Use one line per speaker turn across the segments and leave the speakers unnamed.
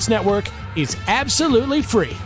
Network is absolutely free.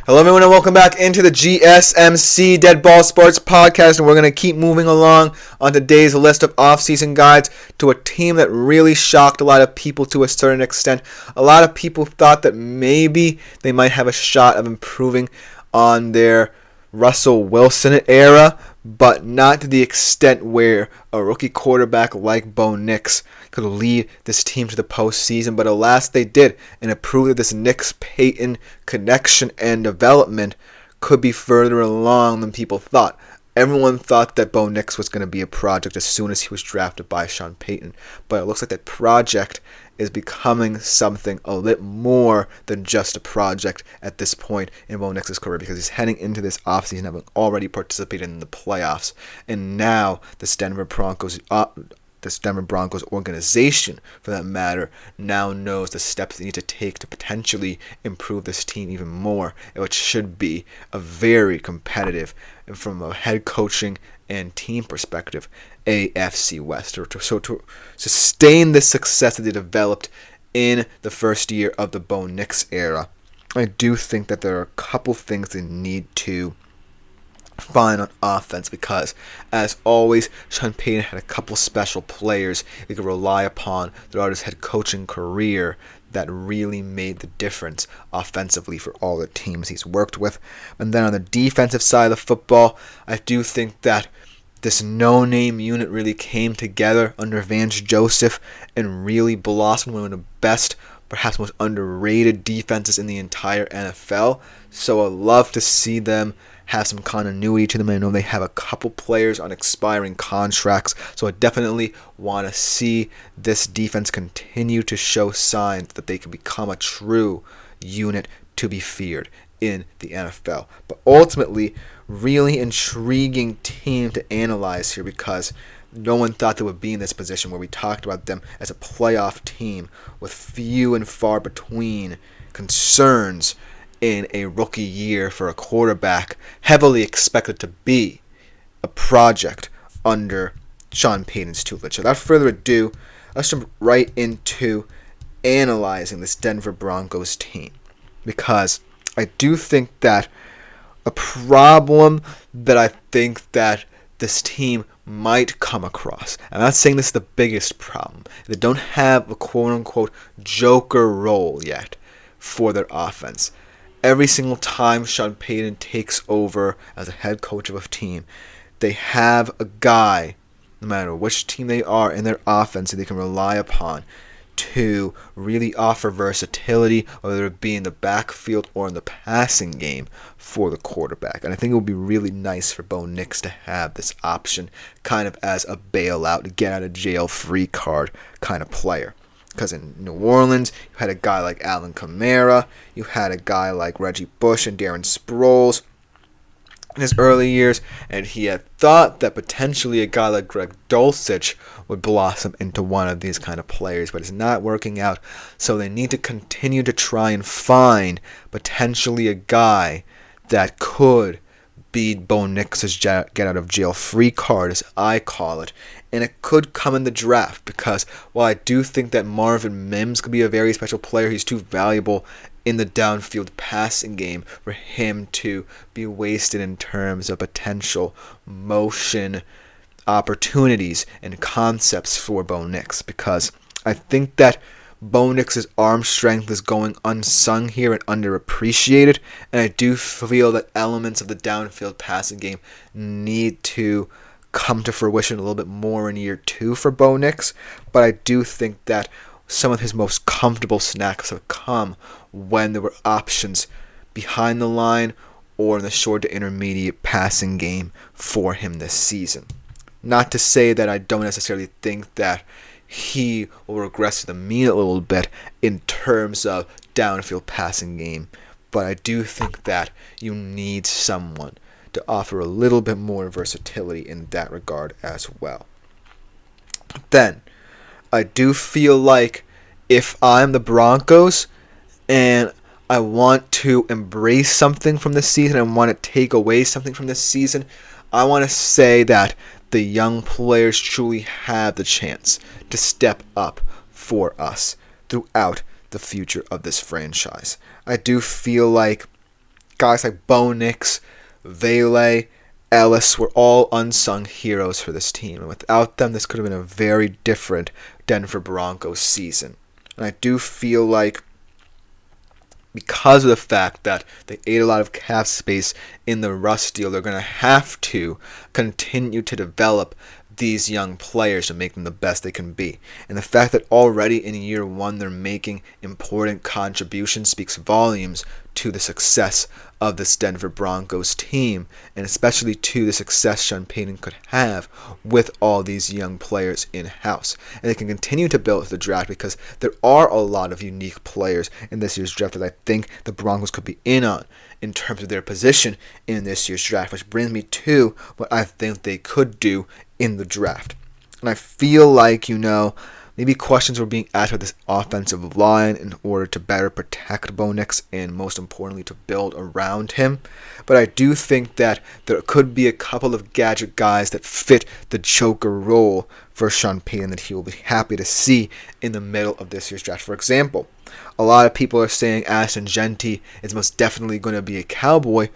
Hello everyone and welcome back into the GSMC Dead Ball Sports Podcast, and we're going to keep moving along on today's list of off-season guides to a team that really shocked a lot of people to a certain extent. A lot of people thought that maybe they might have a shot of improving on their Russell Wilson era, but not to the extent where a rookie quarterback like Bo Nix could lead this team to the postseason. But alas, they did, and it proved that this Nix-Payton connection and development could be further along than people thought. Everyone thought that Bo Nix was going to be a project as soon as he was drafted by Sean Payton, but it looks like that project is becoming something a little more than just a project at this point in Bo Nix's career, because he's heading into this offseason having already participated in the playoffs, and now this Denver Broncos organization, for that matter, now knows the steps they need to take to potentially improve this team even more, which should be a very competitive, from a head coaching and team perspective, AFC West. So to sustain the success that they developed in the first year of the Bo Nix era, I do think that there are a couple things they need to find on offense, because as always, Sean Payton had a couple special players he could rely upon throughout his head coaching career that really made the difference offensively for all the teams he's worked with. And then on the defensive side of the football, I do think that this no-name unit really came together under Vance Joseph and really blossomed one of the best, perhaps most underrated defenses in the entire NFL. So I love to see them have some continuity to them. I know they have a couple players on expiring contracts, so I definitely want to see this defense continue to show signs that they can become a true unit to be feared in the NFL. But ultimately, really intriguing team to analyze here, because no one thought they would be in this position where we talked about them as a playoff team with few and far between concerns in a rookie year for a quarterback heavily expected to be a project under Sean Payton's tutelage. So without further ado, let's jump right into analyzing this Denver Broncos team, because I do think that a problem that I think that this team might come across, I'm not saying this is the biggest problem, they don't have a quote-unquote joker role yet for their offense. Every single time Sean Payton takes over as a head coach of a team, they have a guy, no matter which team they are, in their offense that they can rely upon to really offer versatility, whether it be in the backfield or in the passing game for the quarterback. And I think it would be really nice for Bo Nix to have this option kind of as a bailout, get out of jail free card kind of player. Because in New Orleans, you had a guy like Alvin Kamara, you had a guy like Reggie Bush and Darren Sproles in his early years, and he had thought that potentially a guy like Greg Dulcich would blossom into one of these kind of players, but it's not working out. So they need to continue to try and find potentially a guy that could be Bo Nix's get out of jail free card, as I call it. And it could come in the draft, because while I do think that Marvin Mims could be a very special player, he's too valuable in the downfield passing game for him to be wasted in terms of potential motion opportunities and concepts for Bo Nix, because I think that Bo Nix's arm strength is going unsung here and underappreciated, and I do feel that elements of the downfield passing game need to come to fruition a little bit more in year 2 for Bo Nix, but I do think that some of his most comfortable snaps have come when there were options behind the line or in the short to intermediate passing game for him this season. Not to say that I don't necessarily think that he will regress to the mean a little bit in terms of downfield passing game, but I do think that you need someone to offer a little bit more versatility in that regard as well. Then, I do feel like if I'm the Broncos and I want to embrace something from this season and want to take away something from this season, I want to say that the young players truly have the chance to step up for us throughout the future of this franchise. I do feel like guys like Bo Nix, Vele, Ellis were all unsung heroes for this team. And without them, this could have been a very different Denver Broncos season. And I do feel like because of the fact that they ate a lot of cap space in the Russ deal, they're going to have to continue to develop these young players to make them the best they can be. And the fact that already in year one they're making important contributions speaks volumes to the success of this Denver Broncos team, and especially to the success Sean Payton could have with all these young players in-house. And they can continue to build the draft because there are a lot of unique players in this year's draft that I think the Broncos could be in on in terms of their position in this year's draft, which brings me to what I think they could do in the draft. And I feel like, maybe questions were being asked about this offensive line in order to better protect Bo Nix and most importantly to build around him. But I do think that there could be a couple of gadget guys that fit the Joker role for Sean Payton that he will be happy to see in the middle of this year's draft. For example, a lot of people are saying Ashton Genty is most definitely going to be a Cowboy.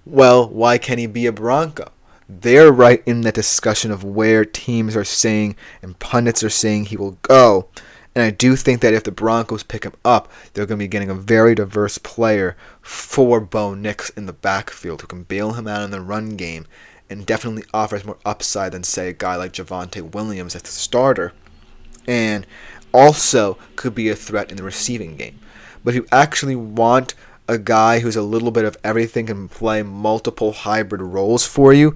Well, why can't he be a Bronco? They're right in that discussion of where teams are saying and pundits are saying he will go. And I do think that if the Broncos pick him up, they're going to be getting a very diverse player for Bo Nix in the backfield who can bail him out in the run game and definitely offers more upside than, say, a guy like Javonte Williams as the starter. And also could be a threat in the receiving game. But if you actually want a guy who's a little bit of everything and play multiple hybrid roles for you,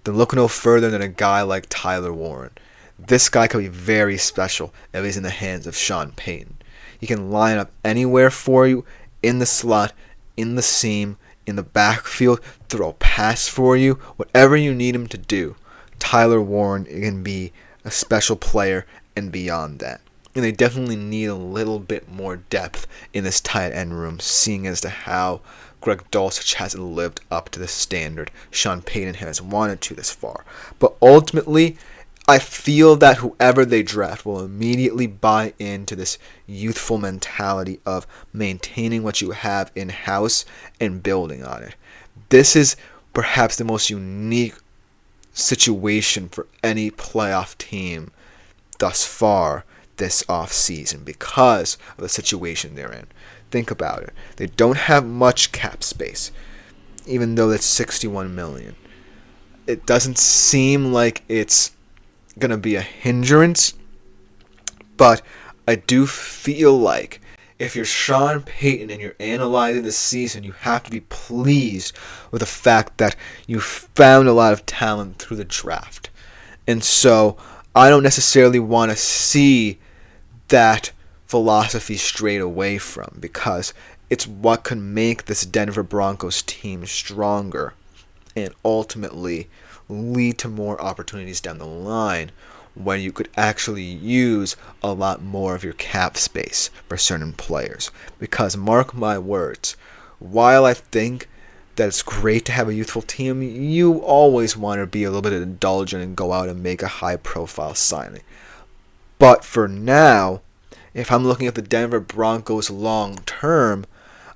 then look no further than a guy like Tyler Warren. This guy could be very special if he's in the hands of Sean Payton. He can line up anywhere for you, in the slot, in the seam, in the backfield, throw a pass for you, whatever you need him to do. Tyler Warren can be a special player and beyond that. And they definitely need a little bit more depth in this tight end room, seeing as to how Greg Dulcich hasn't lived up to the standard Sean Payton has wanted to this far. But ultimately, I feel that whoever they draft will immediately buy into this youthful mentality of maintaining what you have in-house and building on it. This is perhaps the most unique situation for any playoff team thus far this offseason because of the situation they're in. Think about it. They don't have much cap space, even though that's $61 million. It doesn't seem like it's going to be a hindrance, but I do feel like if you're Sean Payton and you're analyzing this season, you have to be pleased with the fact that you found a lot of talent through the draft. And so I don't necessarily want to see that philosophy strayed away from, because it's what can make this Denver Broncos team stronger and ultimately lead to more opportunities down the line when you could actually use a lot more of your cap space for certain players. Because mark my words, while I think that it's great to have a youthful team, you always want to be a little bit indulgent and go out and make a high-profile signing. But for now, if I'm looking at the Denver Broncos long term,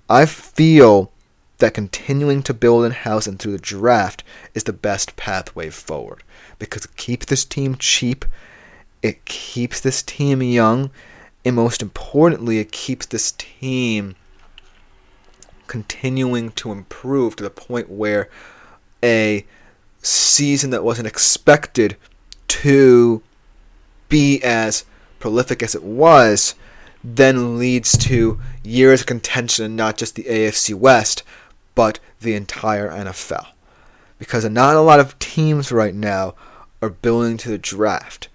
I feel that continuing to build in-house and through the draft is the best pathway forward. Because it keeps this team cheap, it keeps this team young, and most importantly, it keeps this team continuing to improve to the point where a season that wasn't expected to be as prolific as it was then leads to years of contention in not just the AFC West, but the entire NFL. Because not a lot of teams right now are building to the draft.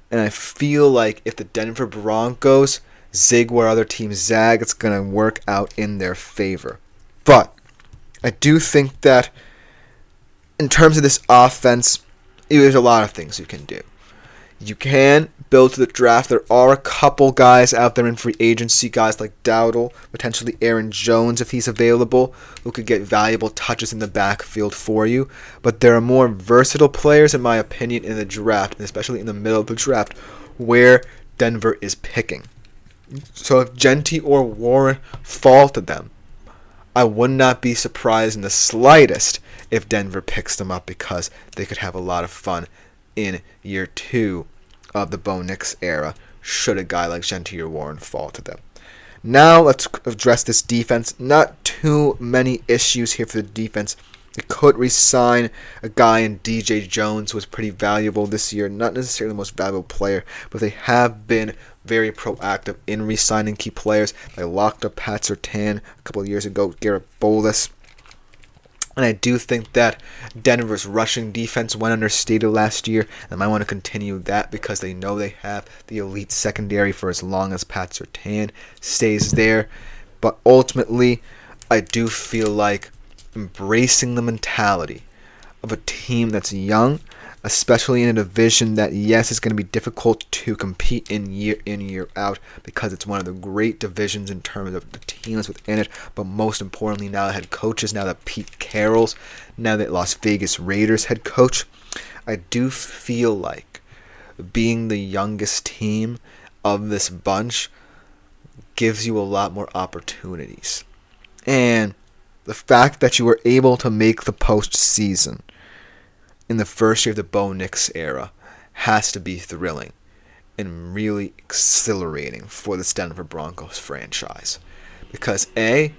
And I feel like if the Denver Broncos zig where other teams zag, it's going to work out in their favor. But I do think that in terms of this offense, there's a lot of things you can do. You can build to the draft. There are a couple guys out there in free agency, guys like Dowdle, potentially Aaron Jones if he's available, who could get valuable touches in the backfield for you. But there are more versatile players, in my opinion, in the draft, and especially in the middle of the draft, where Denver is picking. So if Genty or Warren fall to them, I would not be surprised in the slightest if Denver picks them up, because they could have a lot of fun in year 2 of the Bo Nix era should a guy like Genty or Warren fall to them. Now let's address this defense. Not too many issues here for the defense. They could re-sign a guy in DJ Jones, who was pretty valuable this year. Not necessarily the most valuable player, but they have been very proactive in re-signing key players. They locked up Pat Surtain a couple of years ago, Garrett Bolus. And I do think that Denver's rushing defense went understated last year, and they might want to continue that because they know they have the elite secondary for as long as Pat Surtain stays there. But ultimately, I do feel like embracing the mentality of a team that's young, especially in a division that, yes, is going to be difficult to compete in, year out, because it's one of the great divisions in terms of the teams within it. But most importantly, now the head coaches, now that Pete Carroll's, now that Las Vegas Raiders head coach, I do feel like being the youngest team of this bunch gives you a lot more opportunities. And the fact that you were able to make the postseason in the first year of the Bo Nix era has to be thrilling and really exhilarating for this Denver Broncos franchise. Because A,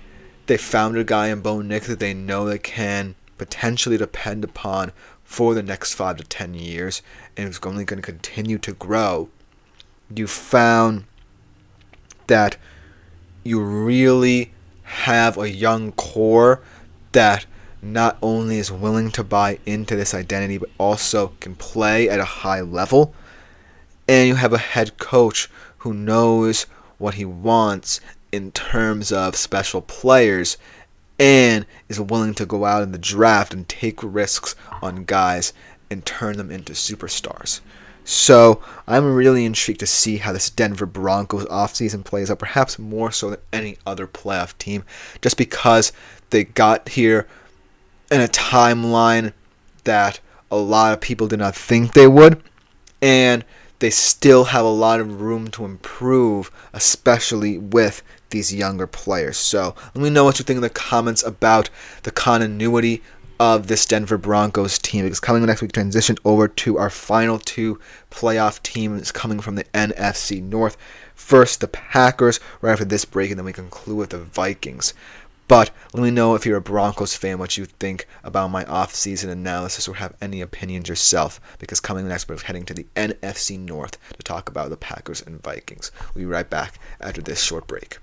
they found a guy in Bo Nix that they know they can potentially depend upon for the next 5 to 10 years, and it's only going to continue to grow. You found that you really have a young core that not only is willing to buy into this identity, but also can play at a high level. And you have a head coach who knows what he wants in terms of special players and is willing to go out in the draft and take risks on guys and turn them into superstars. So I'm really intrigued to see how this Denver Broncos offseason plays out, perhaps more so than any other playoff team, just because they got here in a timeline that a lot of people did not think they would, and they still have a lot of room to improve, especially with these younger players. So let me know what you think in the comments about the continuity of this Denver Broncos team. Because coming next week, transition over to our final 2 playoff teams coming from the NFC North. First, the Packers, right after this break, and then we conclude with the Vikings. But let me know if you're a Broncos fan what you think about my off-season analysis, or have any opinions yourself, because coming next we're heading to the NFC North to talk about the Packers and Vikings. We'll be right back after this short break.